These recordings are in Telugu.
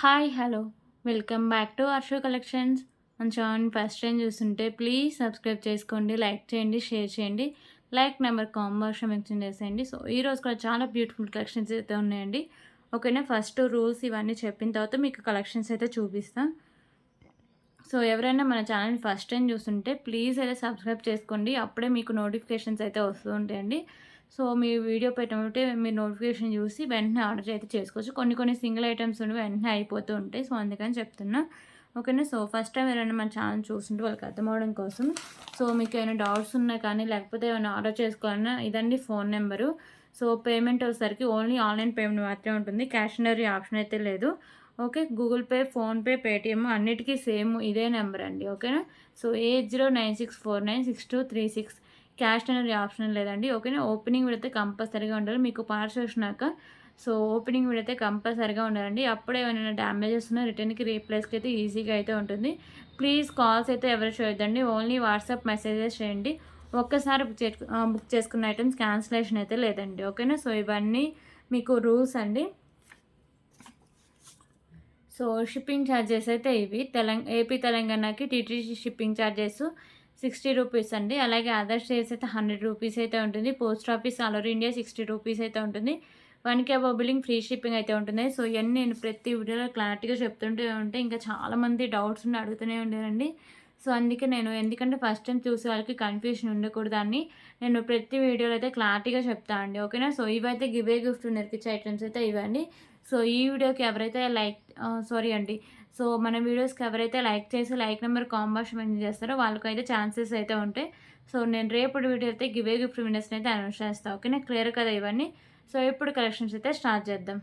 Hi hello welcome back to వర్షో కలెక్షన్స్. మన ఛానల్ ఫస్ట్ టైం చూస్తుంటే ప్లీజ్ సబ్స్క్రైబ్ చేసుకోండి, లైక్ చేయండి, షేర్ చేయండి. లైక్ నెంబర్ కాంబర్షన్ మెన్షన్ చేసేయండి. సో ఈరోజు కూడా చాలా బ్యూటిఫుల్ కలెక్షన్స్ అయితే ఉన్నాయండి. ఓకేనా, ఫస్ట్ రూల్స్ ఇవన్నీ చెప్పిన తర్వాత మీకు కలెక్షన్స్ అయితే చూపిస్తాను. సో ఎవరైనా మన ఛానల్ ఫస్ట్ టైం చూస్తుంటే ప్లీజ్ అయితే సబ్స్క్రైబ్ చేసుకోండి, అప్పుడే మీకు నోటిఫికేషన్స్ అయితే వస్తూ ఉంటాయండి. సో మీ వీడియో పెట్టమంటే మీరు నోటిఫికేషన్ చూసి వెంటనే ఆర్డర్ అయితే చేసుకోవచ్చు. కొన్ని సింగిల్ ఐటమ్స్ ఉండి వెంటనే అయిపోతూ ఉంటాయి. సో అందుకని చెప్తున్నా. ఓకేనా, సో ఫస్ట్ టైం ఎవరైనా మన ఛానల్ చూస్తుంటే వాళ్ళకి అర్థం అవ్వడం కోసం, సో మీకు ఏమైనా డౌట్స్ ఉన్నా కానీ లేకపోతే ఏమైనా ఆర్డర్ చేసుకోవాలన్నా ఇదండి ఫోన్ నెంబరు. సో పేమెంట్ వచ్చేసరికి ఓన్లీ ఆన్లైన్ పేమెంట్ మాత్రమే ఉంటుంది, క్యాష్ ఆన్ డెలివరీ ఆప్షన్ అయితే లేదు. Okay, Google pay, PhonePe, Paytm అన్నిటికీ సేమ్ ఇదే నెంబర్ అండి. ఓకేనా, సో 8096496236. క్యాష్ అనేది ఆప్షన్ లేదండి. ఓకేనా, ఓపెనింగ్ వీడియో అయితే కంపల్సరీగా ఉండాలి. మీకు పార్సల్ వచ్చినాక సో ఓపెనింగ్ వీడియో అయితే కంపల్సరీగా ఉండాలండి. అప్పుడే ఏమైనా డ్యామేజెస్ ఉన్నా రిటర్న్కి రీప్లేస్కి అయితే ఈజీగా అయితే ఉంటుంది. ప్లీజ్ కాల్స్ అయితే ఎవరు చేయొద్దండి, ఓన్లీ వాట్సాప్ మెసేజెస్ చేయండి. ఒక్కసారి బుక్ చేసుకున్న ఐటమ్స్ క్యాన్సిలేషన్ అయితే లేదండి. ఓకేనా, సో ఇవన్నీ మీకు రూల్స్ అండి. సో షిప్పింగ్ ఛార్జెస్ అయితే ఇవి. ఏపీ తెలంగాణకి టీటీడీ షిప్పింగ్ ఛార్జెస్ 60 రూపీస్ అండి. అలాగే అదర్ స్టేట్స్ అయితే 100 రూపీస్ అయితే ఉంటుంది. Post office all over India 60 rupees అయితే ఉంటుంది. 1K above billing free shipping అయితే ఉంటుంది. సో ఇవన్నీ నేను ప్రతి వీడియోలో క్లారిటీగా చెప్తుంటే ఉంటే ఇంకా చాలామంది డౌట్స్ ఉండి అడుగుతూనే ఉండేనండి. సో అందుకే ఎందుకంటే ఫస్ట్ టైం చూసే వాళ్ళకి కన్ఫ్యూషన్ ఉండకూడదని నేను ప్రతి వీడియోలో అయితే క్లారిటీగా చెప్తాను అండి. ఓకేనా, సో ఇవైతే గిఫ్ట్ నేర్పించే ఐటమ్స్ అయితే ఇవ్వండి. సో ఈ వీడియోకి ఎవరైతే సారీ అండి, సో మన వీడియోస్కి ఎవరైతే లైక్ చేసి లైక్ నెంబర్ కాంబర్షన్ మెన్షన్ చేస్తారో వాళ్ళకైతే ఛాన్సెస్ అయితే ఉంటాయి. సో నేను రేపటి వీడియో అయితే గిఫ్ట్ విన్నర్స్ని అయితే అనౌన్స్ చేస్తాను. ఓకేనా, క్లియర్ కదా ఇవన్నీ. సో ఇప్పుడు కలెక్షన్స్ అయితే స్టార్ట్ చేద్దాం.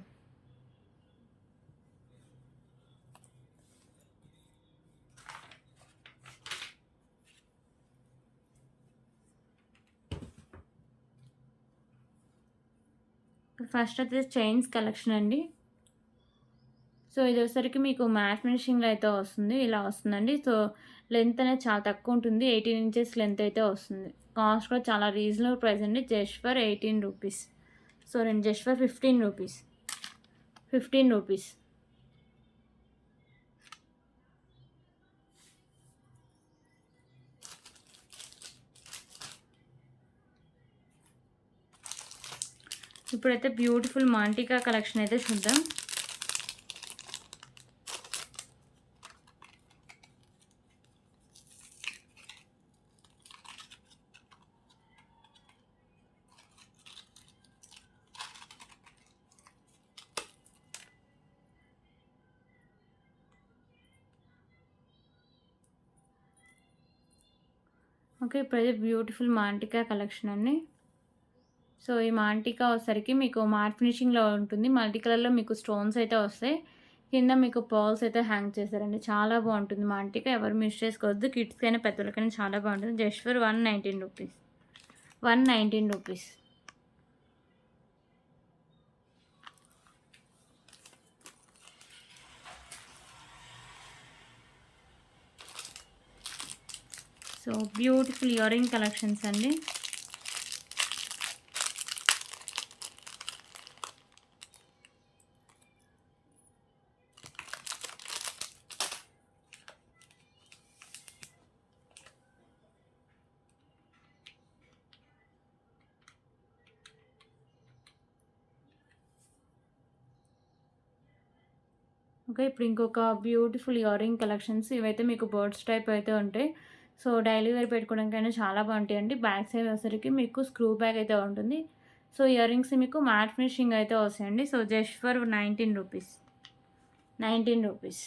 ఫస్ట్ అయితే చైన్స్ కలెక్షన్ అండి. సో ఇది వచ్చేసరికి మీకు మ్యాట్ ఫినిషింగ్లో అయితే వస్తుంది, ఇలా వస్తుందండి. సో లెంత్ అనేది చాలా తక్కువ ఉంటుంది, 18 ఇంచెస్ లెంత్ అయితే వస్తుంది. కాస్ట్ కూడా చాలా రీజనబుల్ ప్రైస్ అండి, జస్ట్ ఫర్ 18 రూపీస్. సో నేను జస్ట్ ఫర్ 15 రూపీస్. 15 రూపీస్. ఇప్పుడైతే బ్యూటిఫుల్ మాంటికా కలెక్షన్ అయితే చూద్దాం. ఓకే, ఇప్పుడైతే బ్యూటిఫుల్ మాంటికా కలెక్షన్ అండి. సో ఈ మాంటికా వచ్చేసరికి మీకు మ్యాట్ ఫినిషింగ్లో ఉంటుంది. మల్టీ కలర్లో మీకు స్టోన్స్ అయితే వస్తాయి. కింద మీకు పర్ల్స్ అయితే హ్యాంగ్ చేశారండి. చాలా బాగుంటుంది మాంటికా, ఎవరు మిస్ చేసుకోవద్దు. కిడ్స్కైనా పెద్దలకైనా చాలా బాగుంటుంది. Just for 119 rupees. 119 rupees. So beautiful ear ring collections అండి. ఓకే, ఇప్పుడు ఇంకొక బ్యూటిఫుల్ ఇయర్ రింగ్ కలెక్షన్స్. ఇవైతే మీకు బర్డ్స్ టైప్ అయితే ఉంటాయి. సో డైలీ వేర్ పెట్టుకోవడానికైనా చాలా బాగుంటాయండి. బ్యాక్ సైడ్ వచ్చేసరికి మీకు స్క్రూ బ్యాగ్ అయితే ఉంటుంది. సో ఇయర్ రింగ్స్ మీకు మ్యాట్ ఫినిషింగ్ అయితే వస్తాయండి. So just for 19 rupees. 19 rupees.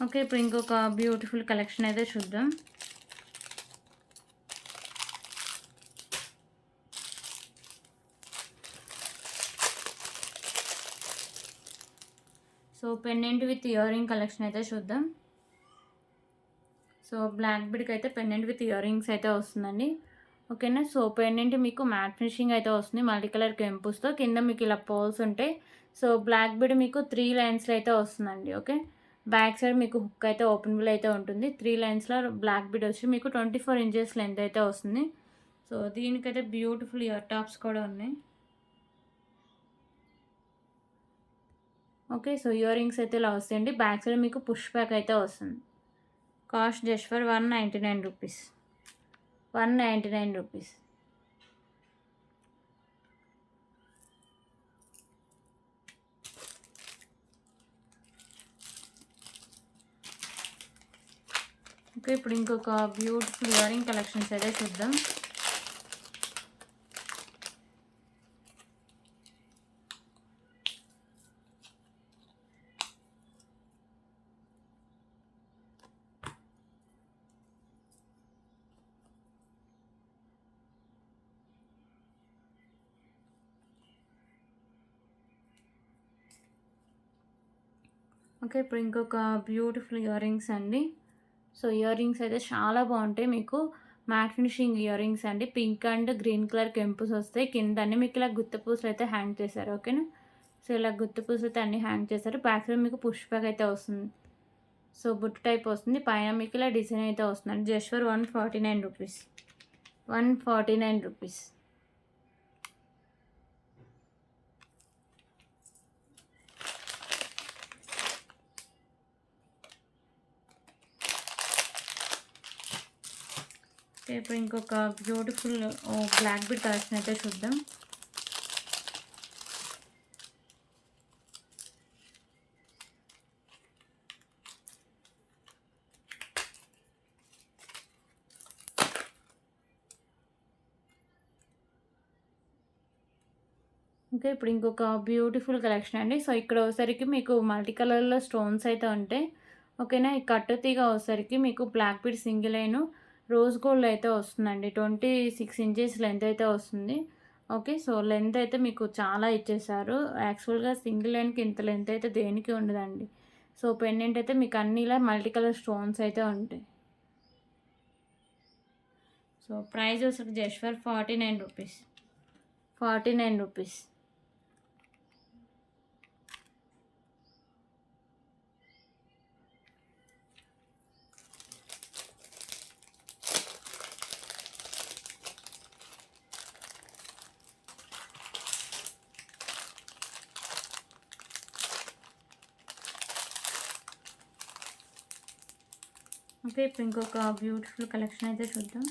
Okay, ఇప్పుడు ఇంకొక బ్యూటిఫుల్ కలెక్షన్ అయితే చూద్దాం. So pendant with ear ring collection అయితే చూద్దాం. సో బ్లాక్ బీడ్కి అయితే పెండెంట్ విత్ ఇయర్ రింగ్స్ అయితే వస్తుందండి. ఓకేనా. సో పెండెంట్ మీకు మ్యాట్ ఫినిషింగ్ అయితే వస్తుంది మల్టీ కలర్ కెంపుస్‌తో. కింద మీకు ఇలా పర్ల్స్ ఉంటాయి. సో బ్లాక్ బీడ్ మీకు 3 లైన్స్‌లో అయితే వస్తుందండి. ఓకే. బ్యాక్ సైడ్ మీకు హుక్ అయితే ఓపెనబుల్ అయితే ఉంటుంది. 3 లైన్స్‌లో బ్లాక్ బీడ్ వచ్చి మీకు 24 ఇంచెస్ లెంత్ అయితే వస్తుంది. సో దీనికైతే బ్యూటిఫుల్ ఇయర్ టాప్స్ కూడా ఉన్నాయి. ఓకే. సో ఇయర్ రింగ్స్ అయితే ఇలా వస్తాయండి. బ్యాక్ సైడ్ మీకు పుష్ బ్యాక్ అయితే వస్తుంది. Cost just for 199 rupees. 199 rupees. Okay. ఇప్పుడు ఇంకొక బ్యూటిఫుల్ ఇయర్ రింగ్ కలెక్షన్స్ అయితే చూద్దాం. ఓకే. ఇప్పుడు ఇంకొక బ్యూటిఫుల్ ఇయర్ రింగ్స్ అండి. సో ఇయర్ రింగ్స్ అయితే చాలా బాగుంటాయి. మీకు మ్యాట్ ఫినిషింగ్ ఇయర్ రింగ్స్ అండి. పింక్ అండ్ గ్రీన్ కలర్ కెంపుస్ వస్తాయి. కింద అన్ని మీకు ఇలా గుత్త పూసలు అయితే హ్యాంగ్ చేశారు. ఓకేనా. సో ఇలా గుత్త పూసలు అయితే అన్ని హ్యాంగ్ చేశారు. బ్యాక్ సైడ్ మీకు పుష్ బ్యాక్ అయితే వస్తుంది. సో బుట్ట టైప్ వస్తుంది. పైన మీకు ఇలా డిజైన్ అయితే వస్తుందండి. Just for 149 rupees. 149 రూపీస్. ఇప్పుడు ఇంకొక బ్యూటిఫుల్ బ్లాక్ బీడ్ కలెక్షన్ అయితే చూద్దాం. ఓకే. ఇప్పుడు ఇంకొక బ్యూటిఫుల్ కలెక్షన్ అండి. సో ఇక్కడ వచ్చేసరికి మీకు మల్టీ కలర్‌లో స్టోన్స్ అయితే ఉంటాయి. ఓకేనా. ఈ కట్టు తీగ వచ్చేసరికి మీకు black bead single line rose gold అయితే వస్తుందండి. 26 ఇంచెస్ లెంత్ అయితే వస్తుంది. ఓకే. సో లెంత్ అయితే మీకు చాలా ఇచ్చేసారు. యాక్చువల్‌గా సింగిల్ లైన్‌కి ఇంత లెంత్ అయితే దేనికి ఉండదండి. సో పెండెంట్ అయితే మీకు అన్ని ఇలా మల్టీ కలర్ స్టోన్స్ అయితే ఉంటాయి. సో ప్రైస్ వచ్చేసరికి just for 49 rupees. 49 rupees. Okay. ఇప్పుడు ఇంకొక బ్యూటిఫుల్ కలెక్షన్ అయితే చూద్దాం.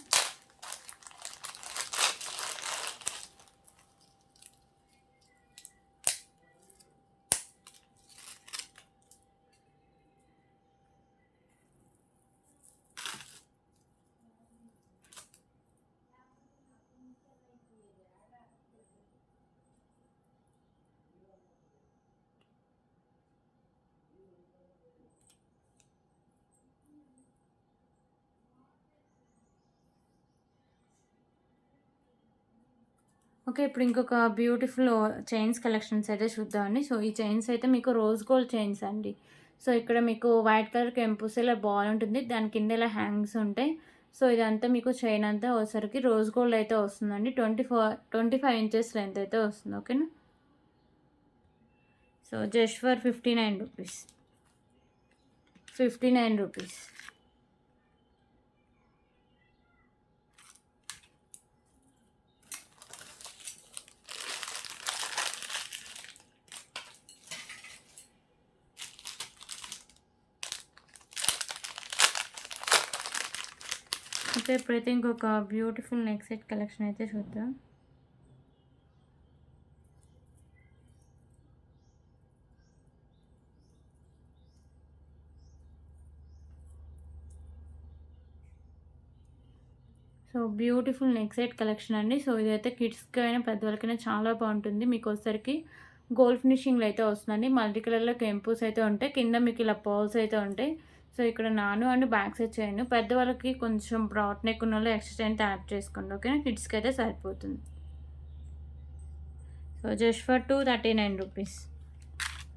ఓకే. ఇప్పుడు ఇంకొక బ్యూటిఫుల్ చైన్స్ కలెక్షన్స్ అయితే చూద్దామండి. సో ఈ చైన్స్ అయితే మీకు రోజ్ గోల్డ్ చైన్స్ అండి. సో ఇక్కడ మీకు వైట్ కలర్ కెంపుస్ ఇలా బాల్ ఉంటుంది. దాని కింద ఇలా హ్యాంగ్స్ ఉంటాయి. సో ఇదంతా మీకు చైన్ అంతా వచ్చేసరికి రోజ్ గోల్డ్ అయితే వస్తుందండి. 25 ఇంచెస్ లెంత్ అయితే వస్తుంది. ఓకేనా. So just for 59 rupees. 59 rupees. Okay. ఇప్పుడైతే ఇంకొక బ్యూటిఫుల్ నెక్ సెట్ కలెక్షన్ అయితే చూద్దాం. So beautiful neck set collection అండి. సో ఇదైతే కిడ్స్‌కి అయినా పెద్దవాళ్ళకైనా చాలా బాగుంటుంది. మీకు వచ్చేసరికి గోల్డ్ ఫినిషింగ్‌లో అయితే వస్తుందండి. మల్టీ కలర్‌లో కెంపుస్ అయితే ఉంటాయి. కింద మీకు ఇలా పర్ల్స్ అయితే ఉంటాయి. సో ఇక్కడ నాను అండ్ బ్యాక్ సైడ్ చైన్. పెద్దవాళ్ళకి కొంచెం బ్రాడ్ నెక్ ఉన్నోళ్ళు ఎక్స్ట్రా చైన్ యాడ్ చేసుకోండి. ఓకేనా. కిడ్స్‌కి అయితే సరిపోతుంది. So just for 239 rupees.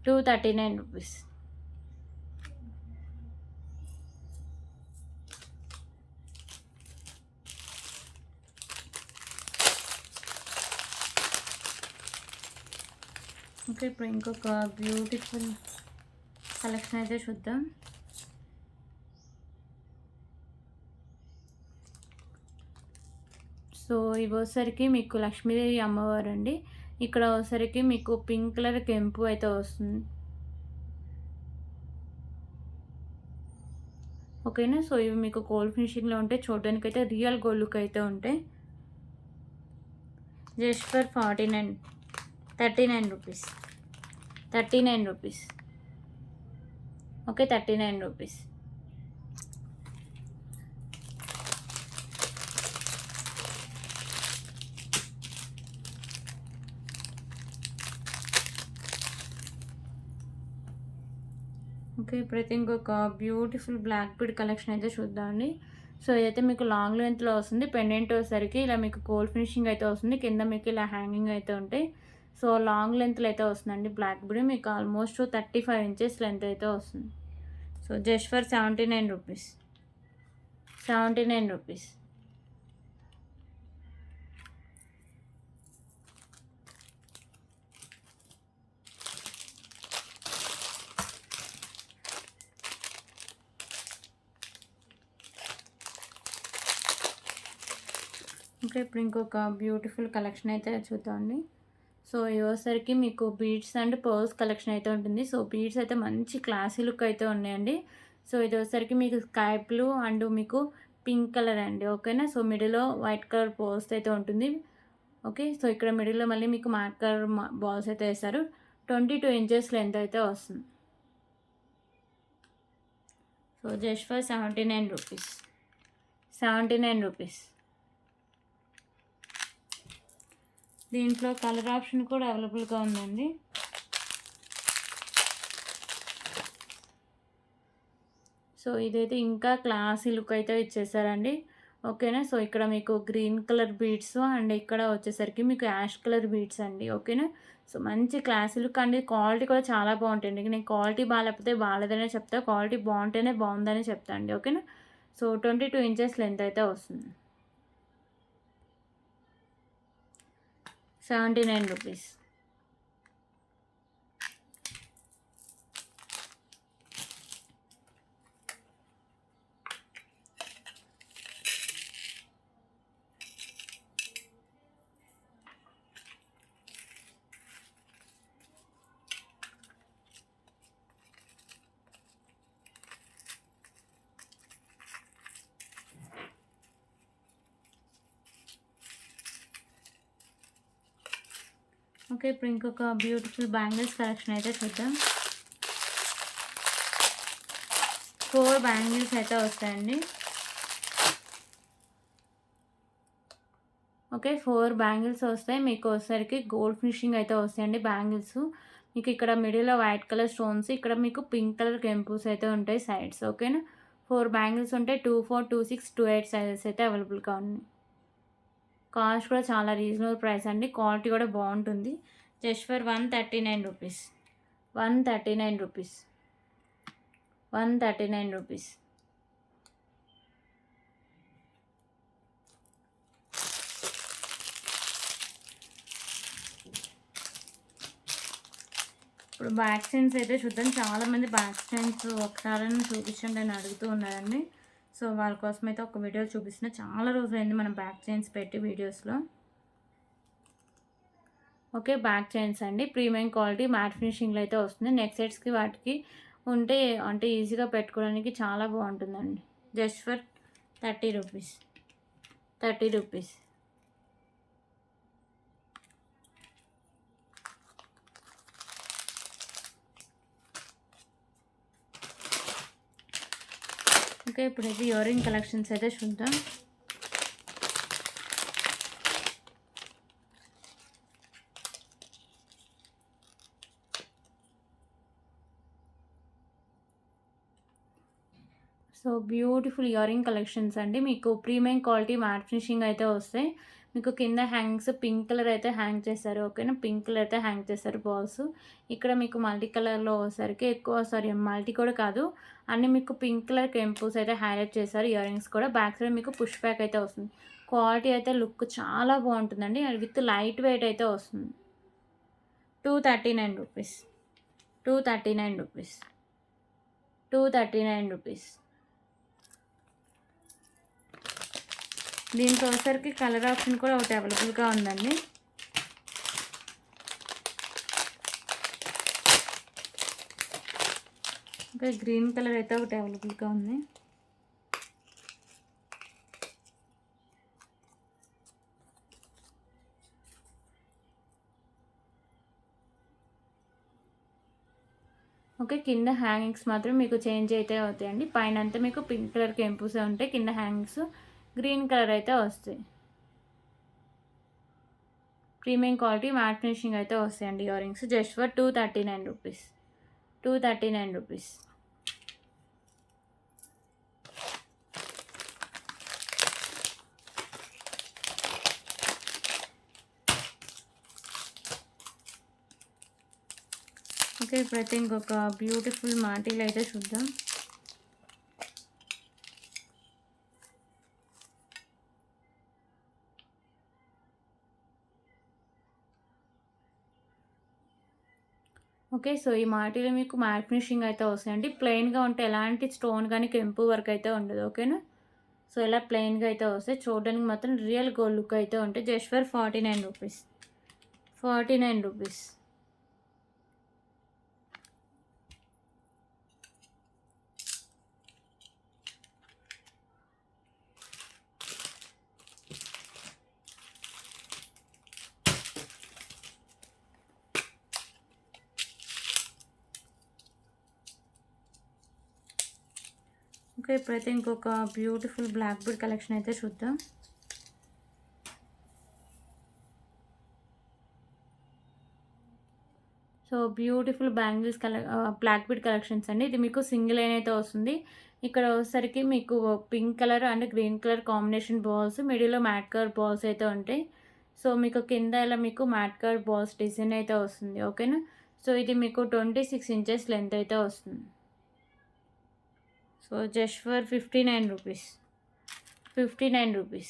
239 rupees. Okay, ఇప్పుడు ఇంకొక బ్యూటిఫుల్ కలెక్షన్ అయితే చూద్దాం. సో ఇవి వచ్చేసరికి మీకు లక్ష్మీదేవి అమ్మవారు అండి. ఇక్కడ వచ్చేసరికి మీకు పింక్ కలర్ కెంపు అయితే వస్తుంది. ఓకేనా. సో ఇవి మీకు గోల్డ్ ఫినిషింగ్లో ఉంటాయి. చూడడానికైతే రియల్ గోల్డ్ లుక్ అయితే ఉంటాయి. Just for 39 rupees. 39 rupees. Okay, 39 rupees. Okay, ఇప్పుడైతే ఇంకొక బ్యూటిఫుల్ బ్లాక్ బీడ్ కలెక్షన్ అయితే చూద్దామండి. సో ఇదైతే మీకు లాంగ్ లెంత్లో వస్తుంది. పెండెంట్ వచ్చేసరికి ఇలా మీకు గోల్డ్ ఫినిషింగ్ అయితే వస్తుంది. కింద మీకు ఇలా హ్యాంగింగ్ అయితే ఉంటాయి. సో లాంగ్ లెంత్లో అయితే వస్తుందండి బ్లాక్ బీడ్. మీకు ఆల్మోస్ట్ 35 ఇంచెస్ లెంత్ అయితే వస్తుంది. So just for 79 rupees. 79 rupees. Okay, ఇప్పుడు ఇంకొక బ్యూటిఫుల్ కలెక్షన్ అయితే చూద్దామండి. సో ఇవసరికి మీకు బీడ్స్ అండ్ పర్ల్స్ కలెక్షన్ అయితే ఉంటుంది. సో బీడ్స్ అయితే మంచి క్లాసీ లుక్ అయితే ఉన్నాయండి. సో ఇది వచ్చేసరికి మీకు స్కై బ్లూ అండ్ మీకు పింక్ కలర్ అండి. ఓకేనా. సో మిడిల్లో వైట్ కలర్ పర్ల్స్ అయితే ఉంటుంది. ఓకే, సో ఇక్కడ మిడిల్లో మళ్ళీ మీకు మార్కర్ బాల్స్ అయితే వేస్తారు. 22 ఇంచెస్ లెంత్ అయితే వస్తుంది. So just for 79 rupees. 79 rupees. దీంట్లో కలర్ ఆప్షన్ కూడా అవైలబుల్గా ఉందండి. సో ఇదైతే ఇంకా క్లాసీ లుక్ అయితే ఇచ్చేసారండి. ఓకేనా. సో ఇక్కడ మీకు గ్రీన్ కలర్ బీడ్స్ అండ్ ఇక్కడ వచ్చేసరికి మీకు యాష్ కలర్ బీడ్స్ అండి. ఓకేనా. సో మంచి క్లాసీ లుక్ అండి. క్వాలిటీ కూడా చాలా బాగుంటాయండి. నేను క్వాలిటీ బాగాలేకపోతే బాగాలేదనే చెప్తా, క్వాలిటీ బాగుంటేనే బాగుందని చెప్తా అండి. ఓకేనా. సో 22 ఇంచెస్ లెంత్ అయితే వస్తుంది. 79 రూపీస్. ఓకే, ఇప్పుడు ఇంకొక బ్యూటిఫుల్ బ్యాంగిల్స్ కలెక్షన్ అయితే చూద్దాం. 4 బ్యాంగిల్స్ అయితే వస్తాయండి. ఓకే, 4 బ్యాంగిల్స్ వస్తాయి. మీకు వచ్చేసరికి గోల్డ్ ఫినిషింగ్ అయితే వస్తాయండి బ్యాంగిల్స్. మీకు ఇక్కడ మిడిల్లో వైట్ కలర్ స్టోన్స్, ఇక్కడ మీకు పింక్ కలర్ కెంపుస్ అయితే ఉంటాయి సైడ్స్. ఓకేనా. 4 బ్యాంగిల్స్ ఉంటాయి. 24, 26, 28 సైజెస్ అయితే అవైలబుల్గా ఉన్నాయి. కాస్ట్ కూడా చాలా రీజనబుల్ ప్రైస్ అండి. క్వాలిటీ కూడా బాగుంటుంది. Just for 139 rupees. 139 rupees. 139 rupees. ఇప్పుడు బ్యాక్ చైన్స్ అయితే చూద్దాం. చాలామంది బ్యాక్ చైన్స్ ఒకసారి చూపించండి అని అడుగుతూ ఉన్నారండి. సో వాళ్ళ కోసం అయితే ఒక వీడియో చూపిస్తున్నా. చాలా రోజులైంది మనం బ్యాక్ చైన్స్ పెట్టి వీడియోస్లో. ఓకే, బ్యాక్ చైన్స్ అండి. ప్రీమియం క్వాలిటీ మ్యాట్ ఫినిషింగ్లో అయితే వస్తుంది. నెక్ సెట్స్కి వాటికి ఉంటే అంటే ఈజీగా పెట్టుకోవడానికి చాలా బాగుంటుందండి. Just for 30 rupees. 30 rupees. Okay, ఇప్పుడైతే ఇయర్ రింగ్ కలెక్షన్స్ అయితే చూద్దాం. So beautiful ear ring collections అండి. మీకు ప్రీమియం క్వాలిటీ మ్యాట్ ఫినిషింగ్ అయితే వస్తాయి. మీకు కింద హ్యాంగ్స్ పింక్ కలర్ అయితే హ్యాంగ్ చేస్తారు. ఓకేనా. పింక్ కలర్ అయితే హ్యాంగ్ చేస్తారు బాల్స్. ఇక్కడ మీకు మల్టీ కలర్లో వచ్చేసరికి మల్టీ కూడా కాదు, అన్నీ మీకు పింక్ కలర్ కెంపుస్ అయితే హైలైట్ చేశారు. ఇయర్ రింగ్స్ కూడా బ్యాక్ సైడ్ మీకు పుష్ బ్యాక్ అయితే వస్తుంది. క్వాలిటీ అయితే లుక్ చాలా బాగుంటుందండి. విత్ లైట్ వెయిట్ అయితే వస్తుంది. ₹239. ₹239. ₹239. దీంట్లో వచ్చేసరికి కలర్ ఆప్షన్ కూడా ఒకటి అవైలబుల్గా ఉందండి. ఇంకా గ్రీన్ కలర్ అయితే ఒకటి అవైలబుల్గా ఉంది. ఓకే, కింద హ్యాంగింగ్స్ మాత్రం మీకు చేంజ్ అయితే అవుతాయండి. పైన అంతా మీకు పింక్ కలర్ కెంపుసే ఉంటాయి, కింద హ్యాంగింగ్స్ గ్రీన్ కలర్ అయితే వస్తాయి. ప్రీమియం క్వాలిటీ మ్యాట్ ఫినిషింగ్ అయితే వస్తాయండి ear rings. Just for ₹239. ₹239. Okay, ఇప్పుడైతే ఇంకొక బ్యూటిఫుల్ మాటీలు అయితే చూద్దాం. ఓకే, సో ఈ మాటీలో మీకు మ్యాట్ ఫినిషింగ్ అయితే వస్తాయండి. ప్లెయిన్గా ఉంటే ఎలాంటి స్టోన్ కానీ కెంపు వర్క్ అయితే ఉండదు. ఓకేనా, సో ఇలా ప్లెయిన్గా అయితే వస్తాయి. చూడడానికి మాత్రం రియల్ గోల్డ్ లుక్ అయితే ఉంటాయి. Just for ₹49. ₹49. ఓకే, ఇప్పుడైతే ఇంకొక బ్యూటిఫుల్ బ్లాక్ బీడ్ కలెక్షన్ అయితే చూద్దాం. So beautiful bangles black bead collections అండి. ఇది మీకు సింగిల్ లైన్ అయితే వస్తుంది. ఇక్కడ వచ్చేసరికి మీకు pink colour and green colour combination balls, మిడిల్లో మ్యాట్ కలర్ బాల్స్ అయితే ఉంటాయి. సో మీకు కింద ఇలా మీకు మ్యాట్ కలర్ బాల్స్ డిజైన్ అయితే వస్తుంది. ఓకేనా, సో ఇది మీకు 26 ఇంచెస్ లెంత్ అయితే వస్తుంది. So just for ₹59. ₹59.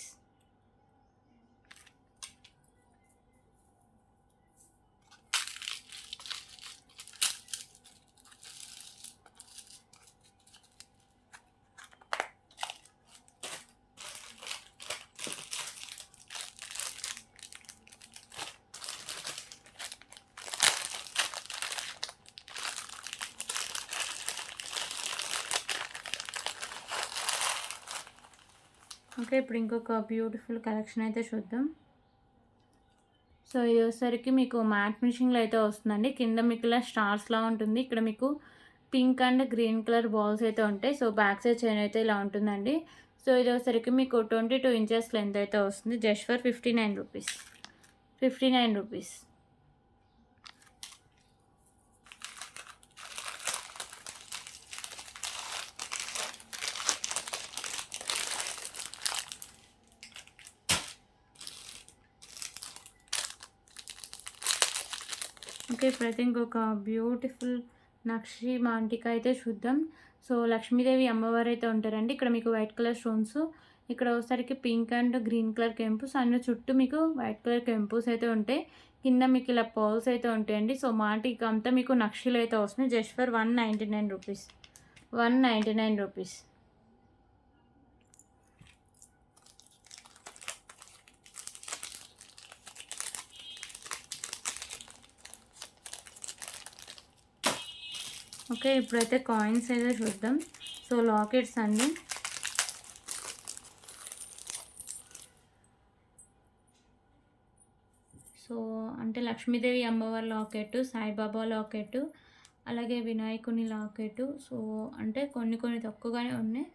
ఓకే, ఇప్పుడు ఇంకొక బ్యూటిఫుల్ కలెక్షన్ అయితే చూద్దాం. సో ఇది వచ్చేసరికి మీకు మ్యాట్ ఫినిషింగ్లో అయితే వస్తుందండి. కింద మీకు ఇలా స్టార్స్లా ఉంటుంది. ఇక్కడ మీకు pink and green colour balls అయితే ఉంటాయి. సో బ్యాక్ సైడ్ చైన్ అయితే ఇలా ఉంటుందండి. సో ఇది వచ్చేసరికి మీకు 22 ఇంచెస్ లెంత్ అయితే వస్తుంది. Just for ₹59. ₹59. ఓకే, ఇప్పుడైతే ఇంకొక బ్యూటిఫుల్ నక్షి మాంటిక అయితే చూద్దాం. సో లక్ష్మీదేవి అమ్మవారు అయితే ఉంటారండి. ఇక్కడ మీకు వైట్ కలర్ స్టోన్స్, ఇక్కడ ఒకసారికి పింక్ అండ్ గ్రీన్ కలర్ కెంపుస్ అండ్ చుట్టూ మీకు వైట్ కలర్ కెంపుస్ అయితే ఉంటాయి. కింద మీకు ఇలా పర్ల్స్ అయితే ఉంటాయండి. సో మాంటిక అంతా మీకు నక్షిలు అయితే వస్తున్నాయి. Just for ₹199. ₹199. ఓకే, ఇప్పుడైతే కాయిన్స్ అయితే చూద్దాం. సో లాకెట్స్ అండి. సో అంటే లక్ష్మీదేవి అమ్మవారి లాకెట్, సాయిబాబా లాకెట్, అలాగే వినాయకుని లాకెట్. సో అంటే కొన్ని కొన్ని తక్కువగానే ఉన్నాయి.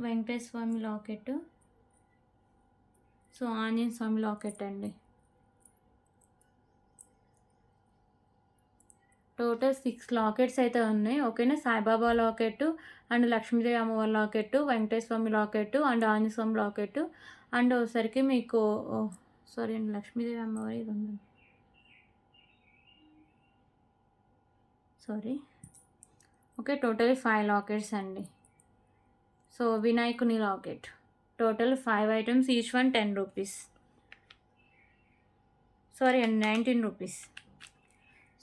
Venkateswara Swamy locket, so Anjaneya Swamy locket అండి. టోటల్ 6 లాకెట్స్ అయితే ఉన్నాయి. ఓకేనా, సాయిబాబా లాకెట్ అండ్ లక్ష్మీదేవి అమ్మవారి locket, Venkateswara Swamy locket and Anjaneya Swamy locket and ఒకసారికి మీకు సారీ అండి, లక్ష్మీదేవి అమ్మవారి రెండు, సారీ. ఓకే, టోటల్ 5 లాకెట్స్ అండి. సో వినాయకుని locket, total 5 items, each one ₹10. Sorry అండి 19 rupees.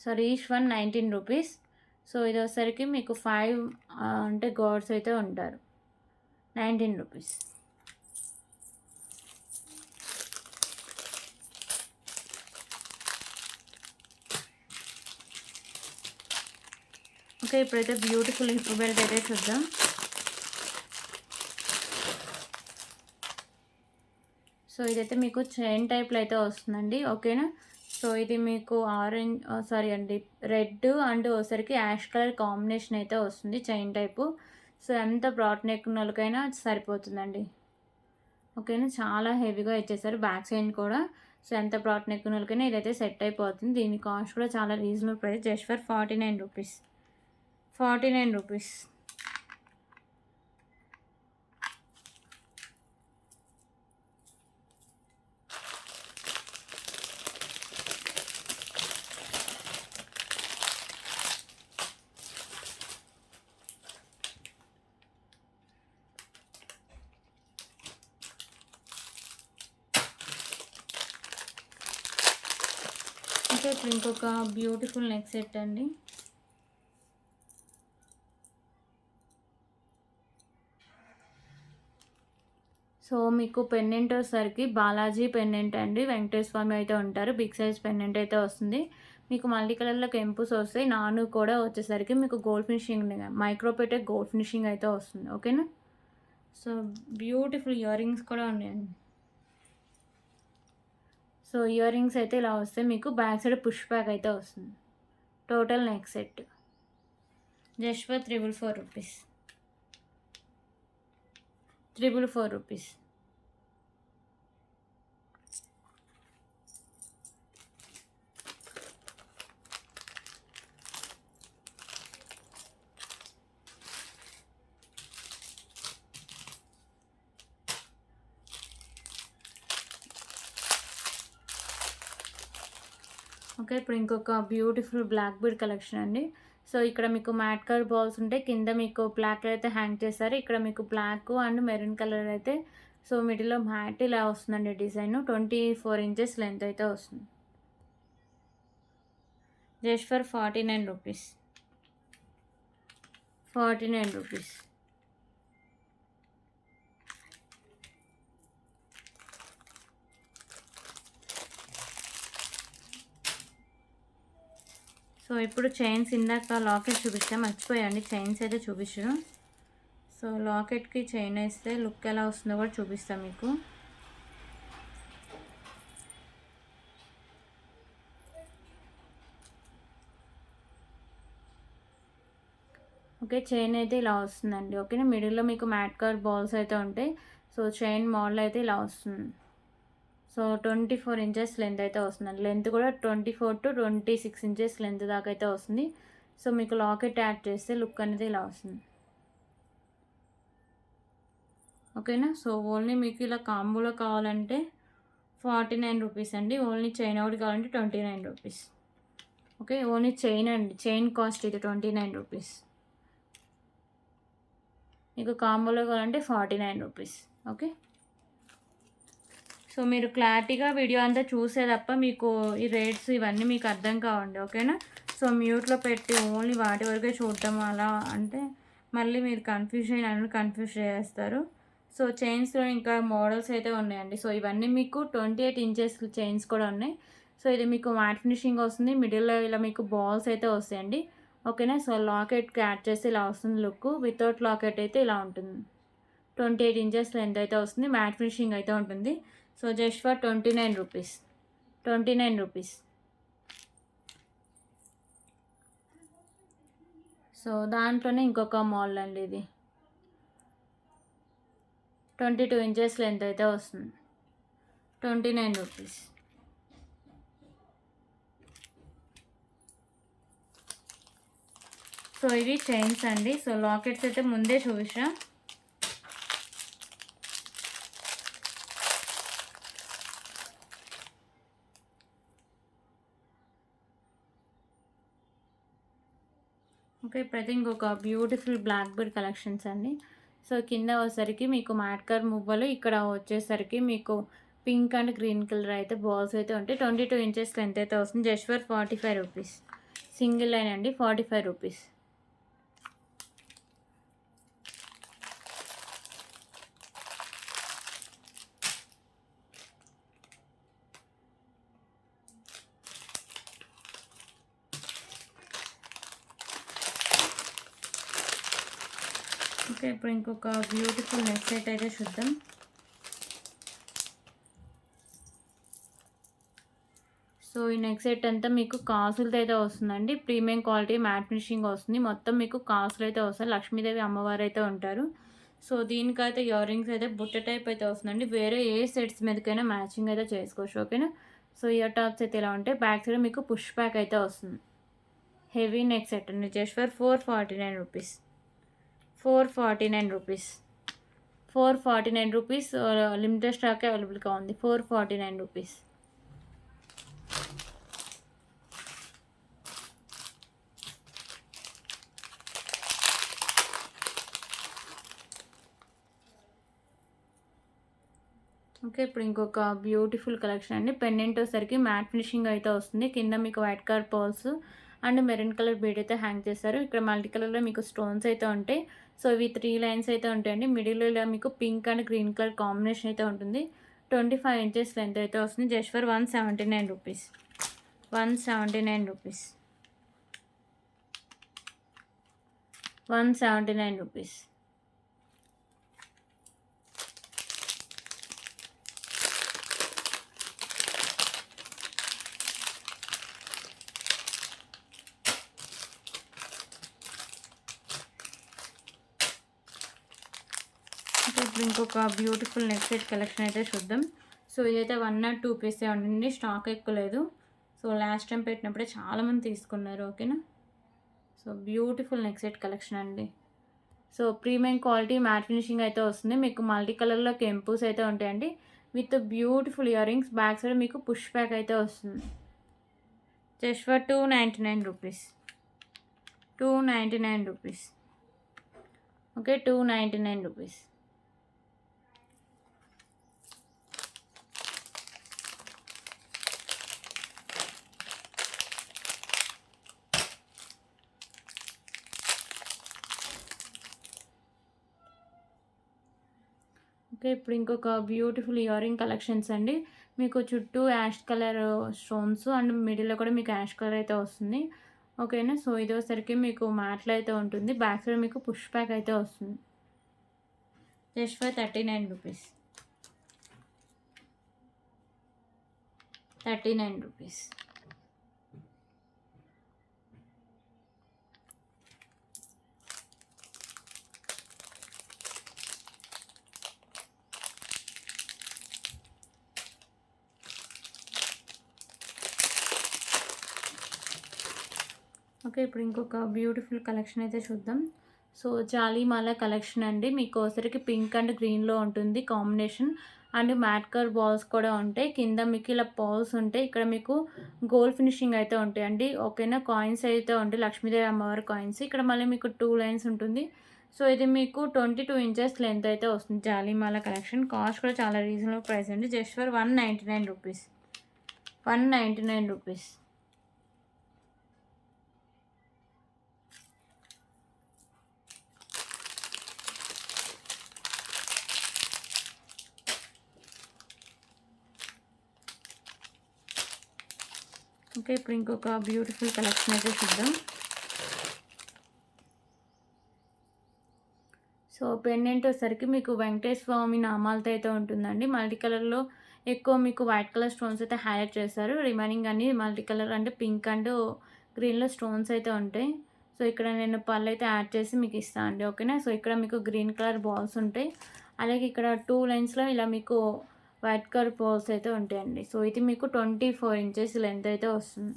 Sorry each one 19 rupees. So ఇది వచ్చేసరికి మీకు 5 అంటే గాడ్స్ అయితే ఉంటారు. 19 రూపీస్. ఓకే, ఇప్పుడైతే బ్యూటిఫుల్ హిప్ బెల్ట్ అయితే చూద్దాం. సో ఇదైతే మీకు చైన్ టైప్లో అయితే వస్తుందండి. ఓకేనా. సో ఇది మీకు ఆరెంజ్ సారీ అండి రెడ్ అండ్ ఒకసారికి యాష్ కలర్ కాంబినేషన్ అయితే వస్తుంది చైన్ టైపు. సో ఎంత బ్రాడ్ నెక్ వాళ్ళకైనా సరిపోతుందండి. ఓకేనా, చాలా హెవీగా ఇచ్చేసారు బ్యాక్ సైడ్ కూడా. సో ఎంత బ్రాడ్ నెక్ వాళ్ళకైనా ఇదైతే సెట్ అయిపోతుంది. దీని కాస్ట్ కూడా చాలా reasonable price, just for 49 rupees. 49 rupees. Okay, ఇప్పుడు ఇంకొక బ్యూటిఫుల్ నెక్ సెట్ అండి. సో మీకు పెండెంట్ వచ్చేసరికి బాలాజీ పెండెంట్ అండి. వెంకటేశ్వర స్వామి అయితే ఉంటారు. బిగ్ సైజ్ పెండెంట్ అయితే వస్తుంది. మీకు మల్టీ కలర్లో కెంపుస్ వస్తాయి. నాను కూడా వచ్చేసరికి మీకు గోల్డ్ ఫినిషింగ్ మైక్రోపేటెక్ గోల్డ్ ఫినిషింగ్ అయితే వస్తుంది. ఓకేనా. సో బ్యూటిఫుల్ ఇయర్ రింగ్స్ కూడా ఉన్నాయండి. సో ఇయర్ రింగ్స్ అయితే ఇలా వస్తాయి. మీకు బ్యాక్ సైడ్ పుష్ బ్యాక్ అయితే వస్తుంది. Total neck set just for 444 rupees. 444 rupees. Okay, ఇప్పుడు ఇంకొక బ్యూటిఫుల్ బ్లాక్ బీడ్ కలెక్షన్ అండి. సో ఇక్కడ మీకు మ్యాట్ కలర్ బాల్స్ ఉంటాయి. కింద మీకు బ్లాక్ కలర్ అయితే హ్యాంగ్ చేస్తారు. ఇక్కడ మీకు బ్లాక్ అండ్ మెరూన్ కలర్ అయితే సో మిడిల్లో మ్యాట్ ఇలా వస్తుందండి డిజైన్. 24 ఇంచెస్ లెంత్ అయితే వస్తుంది. Just for 49 rupees. 49 rupees. So ఇప్పుడు చైన్స్ ఇందాక లాకెట్ చూపిస్తే మర్చిపోయాండి. చైన్స్ అయితే చూపించడం. సో లాకెట్కి చైన్ వేస్తే లుక్ ఎలా వస్తుందో కూడా చూపిస్తాను మీకు. ఓకే, చైన్ అయితే ఇలా వస్తుందండి. ఓకేనా, మిడిల్లో మీకు మ్యాట్ కలర్ బాల్స్ అయితే ఉంటాయి. సో చైన్ మోడల్ అయితే ఇలా వస్తుంది. సో 24 ఇంచెస్ లెంత్ అయితే వస్తుందండి. లెంత్ కూడా 24 to 26 ఇంచెస్ లెంత్ దాకా అయితే వస్తుంది. సో మీకు లాకెట్ యాడ్ చేస్తే లుక్ అనేది ఇలా వస్తుంది. ఓకేనా. సో ఓన్లీ మీకు ఇలా కాంబోలో కావాలంటే 49 రూపీస్ అండి. ఓన్లీ చైన్ ఒకటి కావాలంటే 29 రూపీస్. ఓకే, ఓన్లీ చైన్ అండి. చైన్ కాస్ట్ ఇది 29 రూపీస్. మీకు కాంబోలో కావాలంటే 49 రూపీస్. ఓకే. సో మీరు క్లారిటీగా వీడియో అంతా చూసే తప్ప మీకు ఈ రేట్స్ ఇవన్నీ మీకు అర్థం కావండి. ఓకేనా. సో మ్యూట్లో పెట్టి ఓన్లీ వాటి వరకే చూడటం అలా అంటే మళ్ళీ మీరు కన్ఫ్యూజ్ చేస్తారు. సో చైన్స్లో ఇంకా మోడల్స్ అయితే ఉన్నాయండి. సో ఇవన్నీ మీకు 28 ఇంచెస్ చైన్స్ కూడా ఉన్నాయి. సో ఇది మీకు మ్యాట్ ఫినిషింగ్ వస్తుంది. మిడిల్లో ఇలా మీకు బాల్స్ అయితే వస్తాయండి. ఓకేనా. సో లాకెట్కి యాడ్ చేసి ఇలా వస్తుంది లుక్. వితౌట్ లాకెట్ అయితే ఇలా ఉంటుంది. 28 ఇంచెస్ లెంత్ అయితే వస్తుంది. మ్యాట్ ఫినిషింగ్ అయితే ఉంటుంది. So just for 29 rupees. 29 rupees. So దాంట్లోనే ఇంకొక మోడల్ అండి. ఇది 22 ఇంచెస్ లెంత్ అయితే వస్తుంది. 29 రూపీస్. సో ఇవి చైన్స్ అండి. సో లాకెట్స్ అయితే ముందే చూపించా. ఓకే, ఇప్పుడైతే ఇంకొక బ్యూటిఫుల్ బ్లాక్ బీడ్ కలెక్షన్స్ అండి. సో కింద వచ్చేసరికి మీకు మ్యాట్ కలర్ మువ్వలు, ఇక్కడ వచ్చేసరికి మీకు పింక్ అండ్ గ్రీన్ కలర్ అయితే బాల్స్ అయితే ఉంటాయి. 22 ఇంచెస్ లెంత్ అయితే వస్తుంది. Just for 45 rupees. Single line అండి, 45 రూపీస్. ఓకే, ఇప్పుడు ఇంకొక బ్యూటిఫుల్ నెక్ సెట్ అయితే చూద్దాం. సో ఈ నెక్ సెట్ అంతా మీకు కాసులతో అయితే వస్తుందండి. ప్రీమియం క్వాలిటీ మ్యాట్ ఫినిషింగ్ వస్తుంది. మొత్తం మీకు కాసులు అయితే వస్తాయి. లక్ష్మీదేవి అమ్మవారు అయితే ఉంటారు. సో దీనికైతే ఇయర్ రింగ్స్ అయితే బుట్ట టైప్ అయితే వస్తుందండి. వేరే ఏ సెట్స్ మీదకైనా మ్యాచింగ్ అయితే చేసుకోవచ్చు. ఓకేనా. సో ఇయర్ టాప్స్ అయితే ఇలా ఉంటాయి. బ్యాక్ సైడ్ మీకు పుష్ బ్యాక్ అయితే వస్తుంది. హెవీ నెక్ సెట్ అండి. Just for 449 rupees. 449 rupees. 449 rupees. Limited stock అవైలబుల్గా ఉంది. 449 రూపీస్. ఓకే, ఇప్పుడు ఇంకొక బ్యూటిఫుల్ కలెక్షన్ అండి. పెండెంట్ వచ్చేసరికి మ్యాట్ ఫినిషింగ్ అయితే వస్తుంది. కింద మీకు white colour pearls and maroon colour bead అయితే హ్యాంగ్ చేస్తారు. ఇక్కడ మల్టీ కలర్లో మీకు స్టోన్స్ అయితే ఉంటాయి. సో ఇవి 3 లైన్స్ అయితే ఉంటాయండి. మిడిల్లో ఇలా మీకు pink and green colour combination అయితే ఉంటుంది. 25 ఇంచెస్ లెంత్ అయితే వస్తుంది. Just for 179 rupees. 179 rupees. 179 rupees. ఇప్పుడు ఇంకొక బ్యూటిఫుల్ నెక్ సెట్ కలెక్షన్ అయితే చూద్దాం. సో ఇదైతే 1 or 2 పీసే ఉంటుంది. స్టాక్ ఎక్కువ లేదు. సో లాస్ట్ టైం పెట్టినప్పుడే చాలామంది తీసుకున్నారు. ఓకేనా. So beautiful neck set collection అండి. So premium quality matte finishing అయితే వస్తుంది. మీకు మల్టీ కలర్లో కెంపుస్ అయితే ఉంటాయండి. With beautiful earrings. Back side మీకు పుష్ బ్యాక్ అయితే వస్తుంది. Just for 299 rupees. 299 rupees. Okay, 299 rupees. Okay, ఇప్పుడు ఇంకొక బ్యూటిఫుల్ ఇయర్ రింగ్ కలెక్షన్స్ అండి. మీకు చుట్టూ యాష్ కలర్ స్టోన్స్ అండ్ మిడిల్లో కూడా మీకు యాష్ కలర్ అయితే వస్తుంది. ఓకేనా. సో ఇది వచ్చేసరికి మీకు మ్యాట్లో అయితే ఉంటుంది. బ్యాక్ సైడ్ మీకు పుష్ బ్యాక్ అయితే వస్తుంది. Just for 39 rupees. 39 rupees. Okay, ఇప్పుడు ఇంకొక బ్యూటిఫుల్ కలెక్షన్ అయితే చూద్దాం. సో జాలీమాల కలెక్షన్ అండి. మీకు ఒకసారికి పింక్ అండ్ గ్రీన్లో ఉంటుంది combination. And mat colour balls కూడా ఉంటాయి. కింద మీకు ఇలా బాల్స్ ఉంటాయి. ఇక్కడ మీకు గోల్డ్ ఫినిషింగ్ అయితే ఉంటాయండి. ఓకేనా. కాయిన్స్ అయితే ఉంటాయి. లక్ష్మీదేవి అమ్మవారి కాయిన్స్. ఇక్కడ మళ్ళీ మీకు 2 లైన్స్ ఉంటుంది. సో ఇది మీకు 22 ఇంచెస్ లెంత్ అయితే వస్తుంది. జాలీమాల కలెక్షన్. కాస్ట్ కూడా చాలా రీజనబుల్ ప్రైస్ అండి. Just for 199 rupees. 199 rupees. Okay, ఇప్పుడు ఇంకొక బ్యూటిఫుల్ కలెక్షన్ అయితే చూద్దాం. సో పెండెంట్ వచ్చేసరికి మీకు వెంకటేశ్వర స్వామి నామాలతో అయితే ఉంటుందండి. మల్టీ కలర్లో ఎక్కువ మీకు వైట్ కలర్ స్టోన్స్ అయితే హైలైట్ చేస్తారు. రిమైనింగ్ అన్ని మల్టీ కలర్ అంటే పింక్ అండ్ గ్రీన్లో స్టోన్స్ అయితే ఉంటాయి. సో ఇక్కడ నేను పళ్ళు అయితే యాడ్ చేసి మీకు ఇస్తాను అండి. ఓకేనా. సో ఇక్కడ మీకు గ్రీన్ కలర్ బాల్స్ ఉంటాయి. అలాగే ఇక్కడ 2 లైన్స్లో ఇలా మీకు వైట్ కలర్ బాల్స్ అయితే ఉంటాయండి. సో ఇది మీకు 24 ఇంచెస్ లెంత్ అయితే వస్తుంది.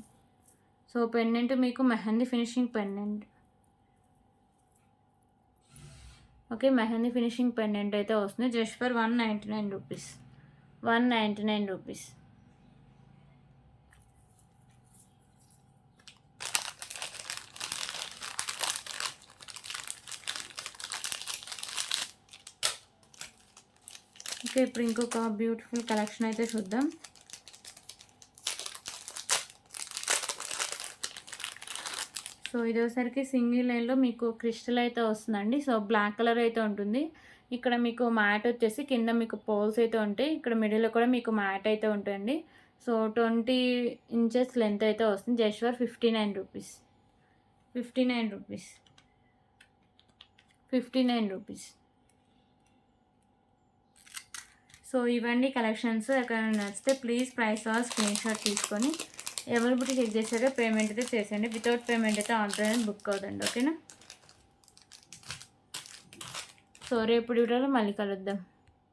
సో పెండెంట్ మీకు mehndi finishing pendant. Okay, mehndi finishing pendant అయితే వస్తుంది. Just for 199 rupees. 199 rupees. Okay, okay, ఇప్పుడు ఇంకొక బ్యూటిఫుల్ కలెక్షన్ అయితే చూద్దాం. సో ఇదోసరికి సింగిల్ లైన్లో మీకు క్రిస్టల్ అయితే వస్తుందండి. సో బ్లాక్ కలర్ అయితే ఉంటుంది. ఇక్కడ మీకు మ్యాట్ వచ్చేసి కింద మీకు పోల్స్ అయితే ఉంటాయి. ఇక్కడ మిడిల్లో కూడా మీకు మ్యాట్ అయితే ఉంటాయండి. సో 20 ఇంచెస్ లెంత్ అయితే వస్తుంది. Just for 59 rupees. 59 rupees. 59 rupees. So ఇవన్నీ కలెక్షన్స్. ఎక్కడైనా నచ్చితే ప్లీజ్ ప్రైస్ స్క్రీన్ షాట్ తీసుకొని అవైలబిలిటీ చెక్ చేశాక పేమెంట్ అయితే చేసేయండి. వితౌట్ పేమెంట్ అయితే ఆర్డర్ అనేది బుక్ అవుతుంది. ఓకేనా? సో రేపు వీడియోలో మళ్ళీ కలుద్దాం.